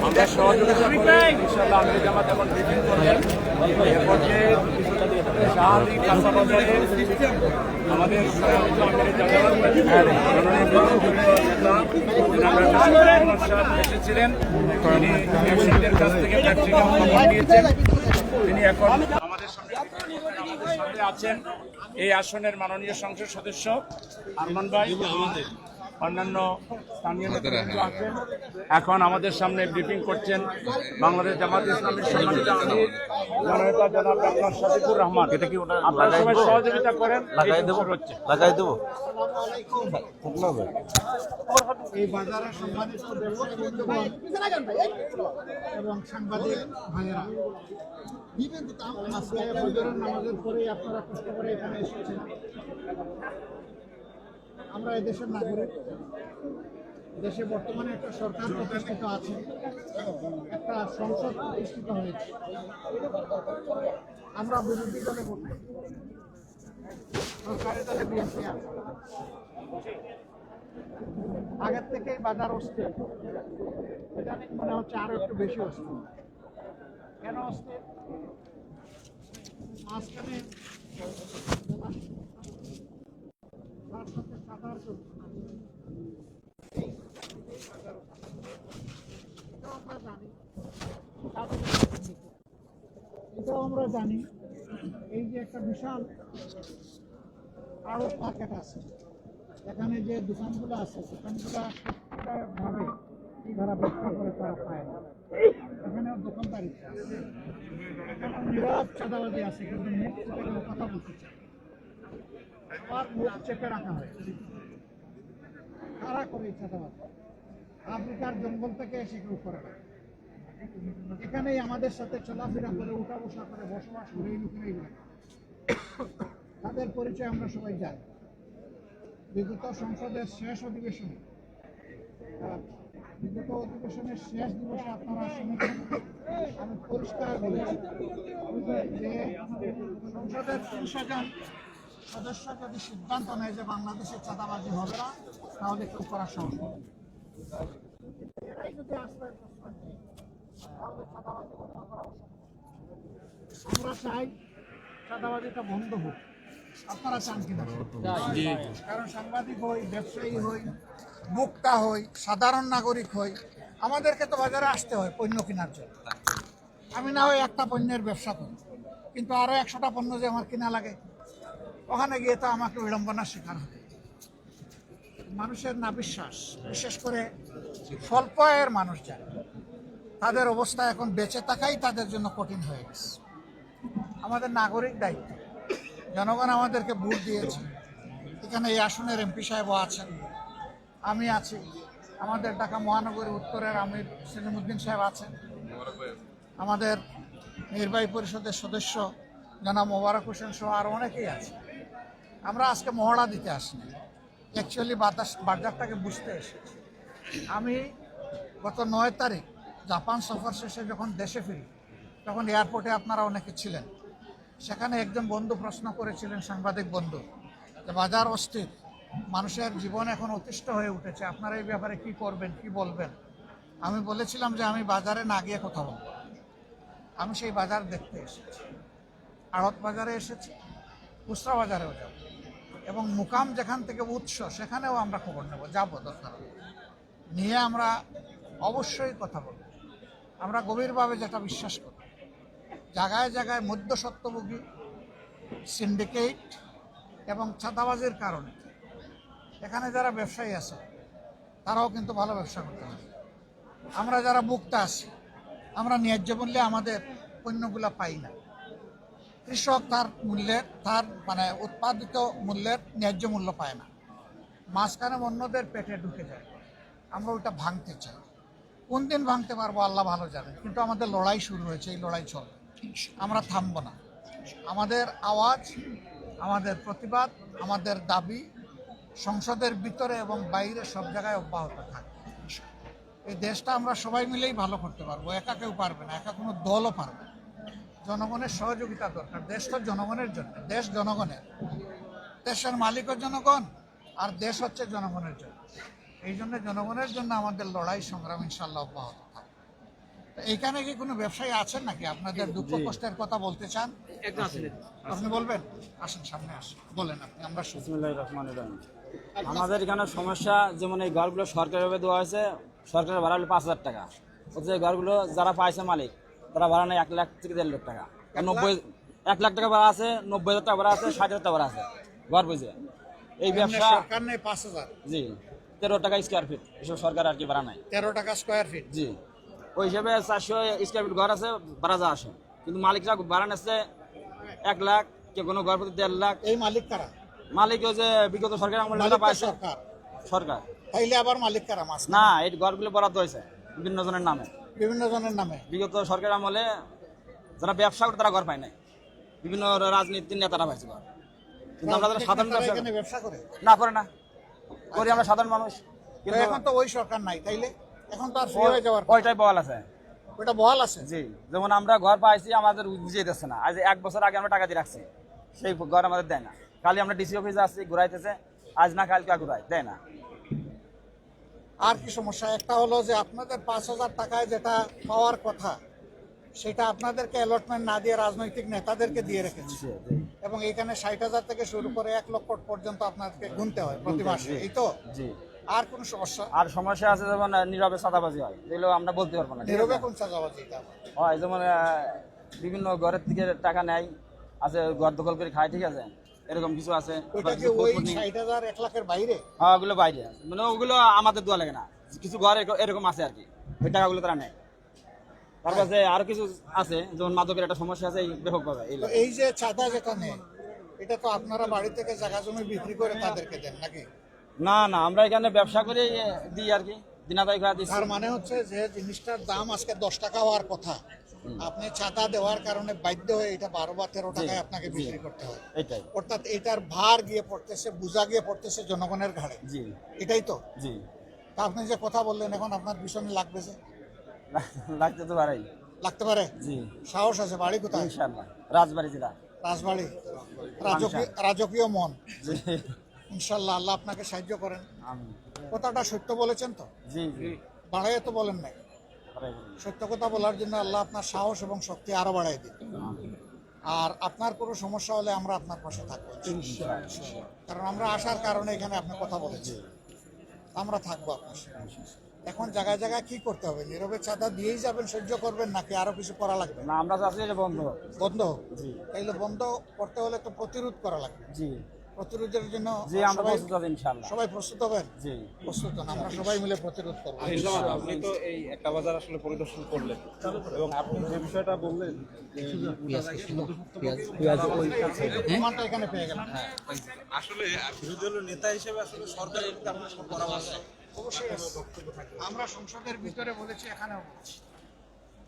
আমরা সহযোগিতা ইনশাআল্লাহ আমির জামাত এখন ব্রিফিং করবেন। এর পর্যায়ে শাহরি কাঁচাবাজারে আমাদের এসেছিলেন, তিনি ব্যবসায়ীদের কাছ থেকে নিয়েছেন। তিনি এখন আমাদের সামনে আছেন এই আসনের মাননীয় সংসদ সদস্য আরমান ভাই, অন্যান্য স্থানীয় নেতৃত্ব আছেন। এখন আমাদের সামনে ব্রিফিং করছেন বাংলাদেশ জামাত ইসলামীর সম্মানিত আমির জননেতা জনাব ডক্টর শফিকুর রহমান। এটা কি আপনারা সবাই সহযোগিতা করেন? লাগাই দেবো। এই বাজারের সম্মানিত এবং সাংবাদিক ভাইয়েরা, আজকে ফজরের নামাজের পরেই আপনারা কষ্ট করে এখানে এসেছেন। আমরা এদেশের নাগরিক, দেশে বর্তমানে একটা সরকার প্রতিষ্ঠিত আছে, একটা সংসদ প্রতিষ্ঠিত হয়েছে। আমরা বিরোধী দলে বলতে সরকারি দলে বিএনপি আছে। আগের থেকেই বাজার অস্থির, এটা মনে হচ্ছে আরো একটু বেশি অস্থির। কেন অস্থির? মাঝখানে এটাও আমরা জানি, এই যে একটা বিশাল আরো মার্কেট আছে, এখানে যে দোকানগুলো আছে দোকানগুলো ভাবে যারা ব্যবসা করে তারা পায় না। এখানেও দোকানদারি নীরব চাঁদাবাজি আছে, কিন্তু মুখ চেপে কথা বলতে চায়, আবার মুখ চেপে রাখা হয়। কারা করে চাঁদাবাজি? আফ্রিকার জঙ্গল থেকে এসে কেউ করে না, এখানেই আমাদের সাথে চলাফেরা করে, উঠা বসা করে, বসবাস করে এই লোকেরাই করে। তাদের পরিচয় আমরা সবাই জানি। বিগত সংসদের শেষ অধিবেশনে, শেষ দিবসে আপনারা শুনেছেন, আমি পরিষ্কার বলেছি যে সংসদের ৩০০ জন সদস্য যদি সিদ্ধান্ত নেয় যে বাংলাদেশে চাঁদাবাজি হবে না, তাহলে কেউ করার সাহস হবে। আমরা চাই চাঁদাবাজিটা বন্ধ হোক। আপনারা চান কিনা? কারণ সাংবাদিক হই, ব্যবসায়ী হই, ভোক্তা হই, সাধারণ নাগরিক হই, আমাদেরকে তো বাজারে আসতে হয় পণ্য কেনার জন্য। আমি না হয় একটা পণ্যের ব্যবসা করি, কিন্তু আরো ১০০টা পণ্য যে আমার কিনা লাগে, ওখানে গিয়ে তো আমাকে বিড়ম্বনার শিকার হবে। মানুষের না বিশ্বাস, বিশেষ করে স্বল্প আয়ের মানুষ যারা, তাদের অবস্থা এখন বেঁচে থাকাই তাদের জন্য কঠিন হয়ে গেছে। আমাদের নাগরিক দায়িত্ব, জনগণ আমাদেরকে ভোট দিয়েছে, এখানে এই আসনের এমপি সাহেবও আছেন, আমি আছি, আমাদের ঢাকা মহানগরী উত্তরের আমির সেলিমউদ্দিন সাহেব আছেন, আমাদের নির্বাহী পরিষদের সদস্য জনাব মোবারক হোসেন সহ আরও অনেকেই আছে। আমরা আজকে মহড়া দিতে আসিনি, অ্যাকচুয়ালি বাজারটাকে বুঝতে এসেছি। আমি গত ৯ তারিখ জাপান সফর শেষে যখন দেশে ফিরি, তখন এয়ারপোর্টে আপনারা অনেকে ছিলেন। সেখানে একজন বন্ধু প্রশ্ন করেছিলেন, সাংবাদিক বন্ধু, যে বাজার অস্থির, মানুষের জীবন এখন অতিষ্ঠ হয়ে উঠেছে, আপনারা এই ব্যাপারে কি করবেন, কি বলবেন? আমি বলেছিলাম যে আমি বাজারে না গিয়ে কথা বলব। আমি সেই বাজার দেখতে এসেছি, আড়ত বাজারে এসেছি, খুচরা বাজারেও যাব, এবং মুকাম যেখান থেকে উৎস সেখানেও আমরা খবর নেব, যাবো দরকার নিয়ে আমরা অবশ্যই কথা বলব। আমরা গভীরভাবে যেটা বিশ্বাস করি, জায়গায় জায়গায় মধ্যস্বত্বভোগী, সিন্ডিকেট এবং চাঁদাবাজির কারণে এখানে যারা ব্যবসায়ী আছে তারাও কিন্তু ভালো ব্যবসা করতে হবে। আমরা যারা ভোক্তা আছি, আমরা ন্যায্য মূল্যে আমাদের পণ্যগুলো পাই না। কৃষক তার উৎপাদিত মূল্যের ন্যায্য মূল্য পায় না, মাঝখানে অন্যদের পেটে ঢুকে যায়। আমরা ওইটা ভাঙতে চাই। কোন দিন ভাঙতে পারবো আল্লাহ ভালো জানেন, কিন্তু আমাদের লড়াই শুরু হয়েছে, এই লড়াই চলবে, আমরা থামবো না। আমাদের আওয়াজ, আমাদের প্রতিবাদ, আমাদের দাবি সংসদের ভিতরে এবং বাইরে সব জায়গায় অব্যাহত থাকবে। এই দেশটা আমরা সবাই মিলেই ভালো করতে পারবো, একা কেউ পারবে না, একা কোনো দলও পারবে না। জনগণের সহযোগিতা দরকার। দেশ তো জনগণের জন্য, দেশ জনগণের। দেশের মালিকও জনগণ, আর দেশ হচ্ছে জনগণের জন্য। এই জন্য জনগণের জন্য আমাদের লড়াই সংগ্রাম ইনশাল্লাহ অব্যাহত থাকবে। তো এইখানে কি কোনো ব্যবসায়ী আছেন নাকি আপনাদের দুঃখ কষ্টের কথা বলতে চান? আপনি বলবেন, আসেন সামনে আসেন, বলেন আপনি, আমরা শুনছি। বিসমিল্লাহির রহমানির রহিম। আমাদের এখানে সমস্যা, যেমন এই ঘরগুলো সরকারিভাবে দেওয়া হয়েছে, সরকারের ভাড়া হলো 5,000 টাকা। অথচ এই ঘরগুলো যারা পাইছে মালিক, তারা ভাড়া নেয় 1 লাখ থেকে 1.5 লাখ টাকা। 1 লাখ টাকা ভাড়া আছে, 90,000 টাকা ভাড়া আছে, 60,000 টাকা ভাড়া আছে ঘর বুঝে। এই ব্যবসা সরকার নেই 5,000, জি 13 টাকা স্কোয়ার ফিট, এসব সরকার আর কি ভাড়া নেয় 13 টাকা স্কোয়ার ফিট। জি, ওই হিসাবে 400 স্কোয়ার ফিট ঘর আছে, ভাড়া যা আসে। কিন্তু মালিকরা ভাড়া নিচ্ছে 1 লাখ, কেউ কোনো ঘর প্রতি 1.5 লাখ। এই মালিক কারা? মালিক ওই যে বিগত সরকার আমলে মালিক যারা তো পাইছে সরকার, সরকার। তাইলে আবার মালিক কারা? মাছ না, এই ঘরগুলো বরাদ্দ হয়েছে বিভিন্ন জনের নামে। বিভিন্ন জনের নামে। বিগত সরকার আমলে যারা ব্যবসা করে তারা ঘর পায় নাই, বিভিন্ন রাজনীতির নেতারা পাইছে ঘর। কিন্তু আমরা যারা সাধারণ তারা ব্যবসা এখানে ব্যবসা করে না করে না করি, আমরা সাধারণ মানুষ। তো কিন্তু এখন তো ওই সরকার নাই, তাইলে এখন তো আর ফ্রি হয়ে যাওয়ার ওইটাই বহাল আছে। ওটা বহাল আছে। জি, যেমন আমরা ঘর পাইছি, আমাদের বুঝিয়ে দিচ্ছে না। আজ 1 বছর আগে আমরা টাকা দিয়ে রাখছি, সেই ঘর আমাদের দেয় না। কালি আমরা ডিসি অফিসে আসছি, ঘুরাইতেছে, আজ না কালকে ঘুরাই দেয় না। আর কি সমস্যা? একটা হলো যে আপনাদের 5,000 টাকায় যেটা পাওয়ার কথা, সেটা আপনাদেরকে অ্যালটমেন্ট না দিয়ে রাজনৈতিক নেতাদেরকে দিয়ে রেখেছে। জি, জি, এবং এইখানে 60,000 থেকে শুরু করে 1 লক্ষ পর্যন্ত আপনাদেরকে গুনতে হয় প্রতি মাসে, এই তো? জি। আর কোন সমস্যা? আর সমস্যা আছে যেমন নীরবে চাঁদাবাজি হয়, এগুলো আমরা বলতে পারবো না। নীরবে কোন চাঁদাবাজি? এটা হয় যেমন বিভিন্ন ঘরের থেকে টাকা নেয়, আছে ঘর দখল করে খায়, ঠিক আছে, এরকম কিছু আছে। ওইটা কি ওই 60,000 1 লাখের বাইরে? হ্যাঁ, ওগুলো বাইরে, মানে ওগুলো আমাদের দোয়া লাগে না। কিছু ঘর এরকম আছে আর কি, ওই টাকাগুলো তারা নেয়। তার কাছে আরো কিছু আছে, যেমন মাদকের একটা সমস্যা আছে এই ব্যাপকভাবে। তো এই যে চাঁদা যেটা নেয়, এটা তো আপনারা বাড়ি থেকে জায়গা জমি বিক্রি করে তাদেরকে দেন নাকি? না না, আমরা এখানে ব্যবসা করে দিই আর কি, দিনাদাই করে দিচ্ছি। তার মানে হচ্ছে যে জিনিসটার দাম আজকে 10 টাকা হওয়ার কথা, আপনি চাঁদা দেওয়ার কারণে বাধ্য হয়ে এটা 12 বা 13 টাকায় আপনাকে বিক্রি করতে হয়। এটাই। অর্থাৎ এটার ভার গিয়ে পড়তেছে, বোঝা গিয়ে পড়তেছে জনগণের ঘাড়ে। জি, এটাই তো? জি। তা আপনি যে কথা বললেন, এখন আপনার ভীষণ লাগবে যে? লাগতে তো পারেই। লাগতে পারে? জি, সাহস আছে? বাড়ি কোথায়? ইনশাআল্লাহ রাজবাড়ি জেলা। রাজবাড়ি। রাজকীয় মন। জি, ইনশাল্লাহ আল্লাহ আপনাকে সাহায্য করেন। আমিন। কথাটা সত্য বলেছেন তো? জি, জি। বাড়াইয়ে তো বলেন নাই। পারাই বলুন। সত্য কথা বলার জন্য আল্লাহ আপনার সাহস এবং শক্তি আরো বাড়াই দিন। আর আপনার কোনো সমস্যা হলে আমরা আপনার পাশে থাকবো, কারণ আমরা আসার কারণে এখানে আপনি কথা বলেছেন, আমরা থাকবো আপনার সাথে। এখন জায়গায় জায়গায় কি করতে হবে? নীরবে চাঁদা দিয়েই যাবেন, সহ্য করবেন, নাকি আরো কিছু করা লাগবে? না, আমরা চাচ্ছি এটা বন্ধ হোক। বন্ধ হোক? জি, তাইলে বন্ধ করতে হলে তো প্রতিরোধ করা লাগবে। জি, প্রতিরোধের জন্য জি, আমরা সবাই প্রস্তুত আছি ইনশাআল্লাহ। সবাই প্রস্তুত হবেন? জি, প্রস্তুত হন, আমরা সবাই মিলে প্রতিরোধ করবো। আপনি তো এই একটা বাজার আসলে পরিদর্শন করলেন এবং আপনি যে বিষয়টা বললেন প্রমাণটা এখানে পেয়ে গেলাম। আসলে বিরোধী দলের নেতা হিসেবে আসলে সরকারের আপনার কোনো পরামর্শ অবশ্যই আমরা সংসদের ভিতরে বলেছি, এখানেও বলেছি।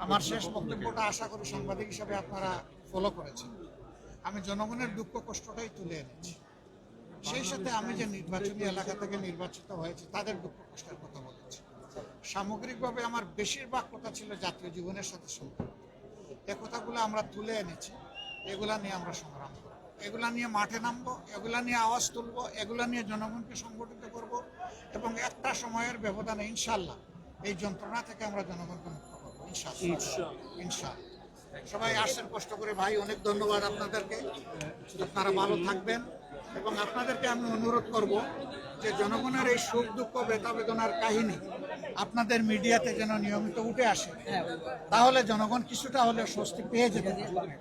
আমার শেষ বক্তব্যটা আশা করি সাংবাদিক হিসাবে আপনারা ফলো করেছেন। আমি জনগণের দুঃখ কষ্টটাই তুলে এনেছি। সেই সাথে আমি যে নির্বাচনী এলাকা থেকে নির্বাচিত হয়েছি তাদের দুঃখ কষ্টের কথা বলেছি। সামগ্রিকভাবে আমার বেশিরভাগ কথা ছিল জাতীয় জীবনের সাথে সম্পর্ক। এ কথাগুলো আমরা তুলে এনেছি। এগুলা নিয়ে আমরা সংগ্রাম করব, এগুলা নিয়ে মাঠে নামবো, এগুলা নিয়ে আওয়াজ তুলবো, এগুলা নিয়ে জনগণকে সংগঠিত করব এবং একটা সময়ের ব্যবধানে ইনশাল্লাহ এই যন্ত্রণা থেকে আমরা জনগণকে মুক্ত করবো ইনশাল্লাহ। ইনশাল্লাহ। সবাই আসছেন কষ্ট করে, ভাই অনেক ধন্যবাদ আপনাদেরকে। আপনারা ভালো থাকবেন এবং আপনাদেরকে আমি অনুরোধ করব যে জনগণের এই সুখ দুঃখ ব্যথা বেদনার কাহিনী আপনাদের মিডিয়াতে যেন নিয়মিত উঠে আসে, তাহলে জনগণ কিছুটা হলে স্বস্তি পেয়ে যেতে পারে।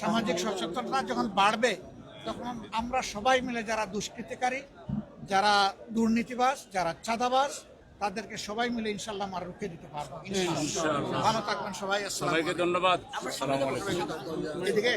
সামাজিক সচেতনতা যখন বাড়বে, তখন আমরা সবাই মিলে যারা দুষ্কৃতিকারী, যারা দুর্নীতিবাজ, যারা চাঁদাবাজ, তাদেরকে সবাই মিলে ইনশাল্লাহ আমরা রুখে দিতে পারবো ইনশাআল্লাহ। ভালো থাকবেন সবাই। আসসালামু সবাইকে আলাইকুম। ধন্যবাদ। আসসালামু আলাইকুম। এদিকে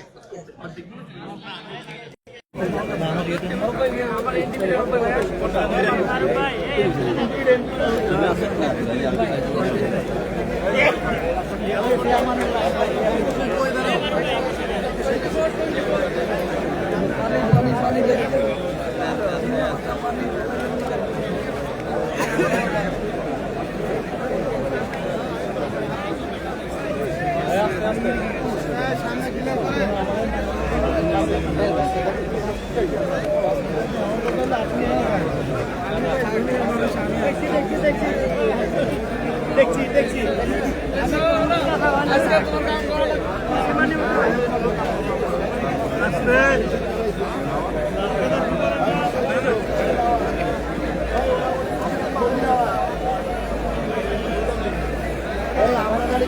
সামনে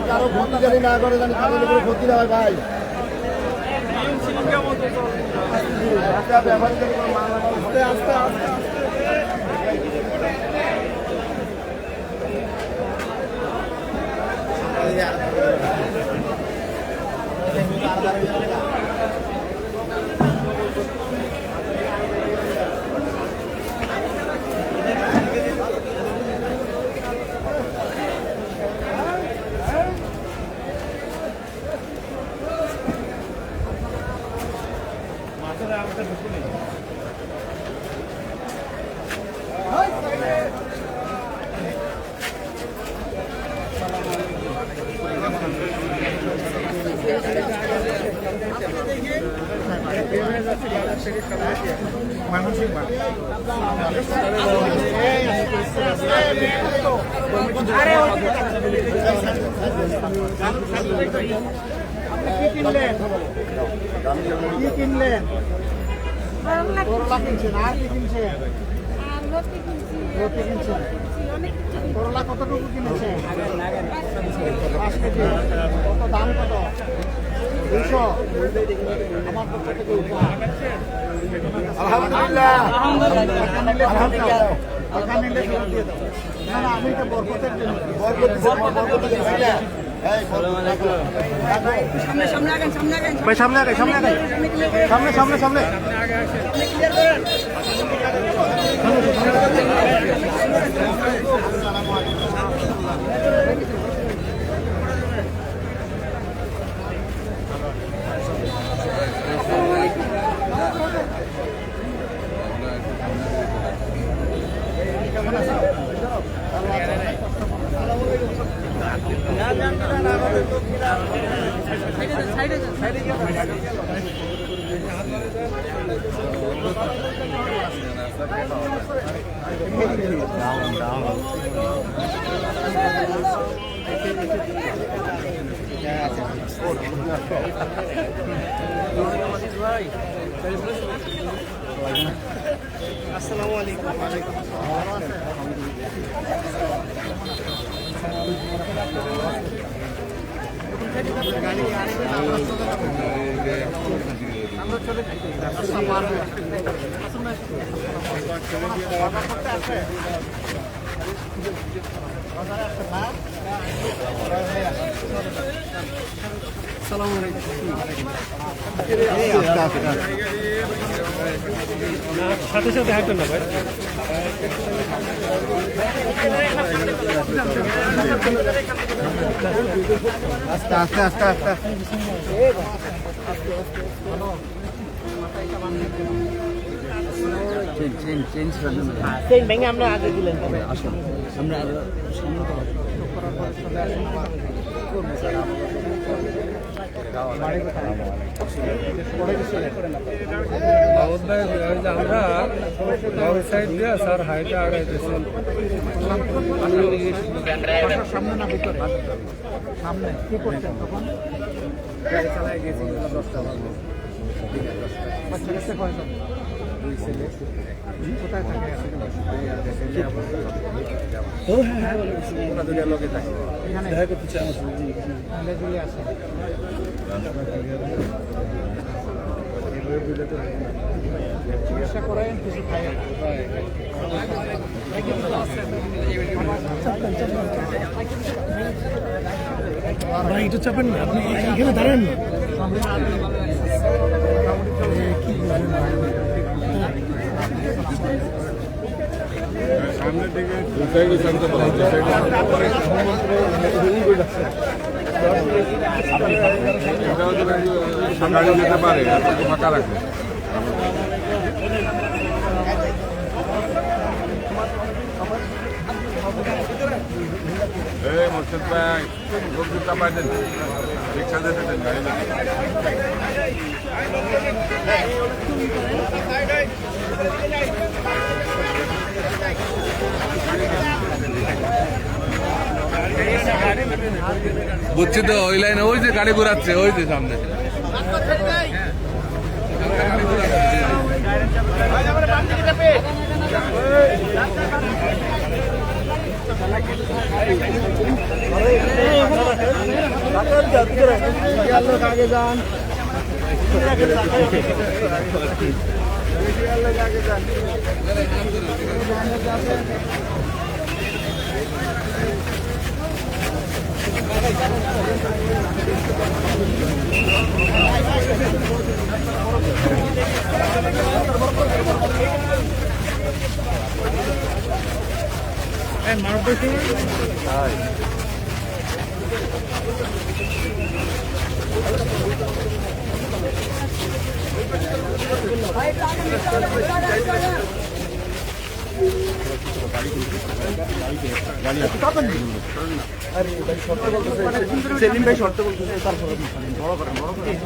কারো ক্ষতি জানি না করে জানি কারো ক্ষতি না হয় ভাই আস্তে আস্তে মানসিক কি কিনলেন কি কিনলেন করলা কিনছেন আর কি কিনছেন রুটি কিনছেন করলা কতটুকু কিনেছেন 5 কেজি কত দাম কত 200 আমার পক্ষ থেকে আলহামদুলিল্লাহ আলহামদুলিল্লাহ না না আমি তো বরকতের জন্য সামনে আসসালামু আলাইকুম আমরা চলে সাথে সাথে হাঁটেন না ভাই আস্তে আস্তে আস্তে আস্তে চেঞ্জ ভেঙে আমরা আগে দিলেন তবে আসুন আমরা আমরা সাইড দিয়ে স্যার হাইটা আগাইতেছি সামনে না ভিতরে সামনে কি করছেন তখন গাড়ি চালায় গেছি 10টা বাচ্চা কাছে কয়জন 2 ছেলে কোথায় থাকে ও হ্যাঁ ওরা দুটো লোকে থাকে এখানে দেখা করতে চাই আমার লেজুলি আছে চিকিৎসা করায় কিছু খায় ভাই একটু চাপেন না আপনি এখানে দাঁড়ান না সামনে থেকে সামনে যেতে পারে ফাঁকা রাখবে মোর্শেদ ভাই লোক জুতা পাইতেন রিক্সা যেতে দেন গাড়ি বুঝছি তো ওই লাইনে ওই যে গাড়ি ঘোরাচ্ছে ওই যে সামনে আগে যান সেলিম ভাই শর্তে বলতেছে তারপরে বড় করেন বড় করেন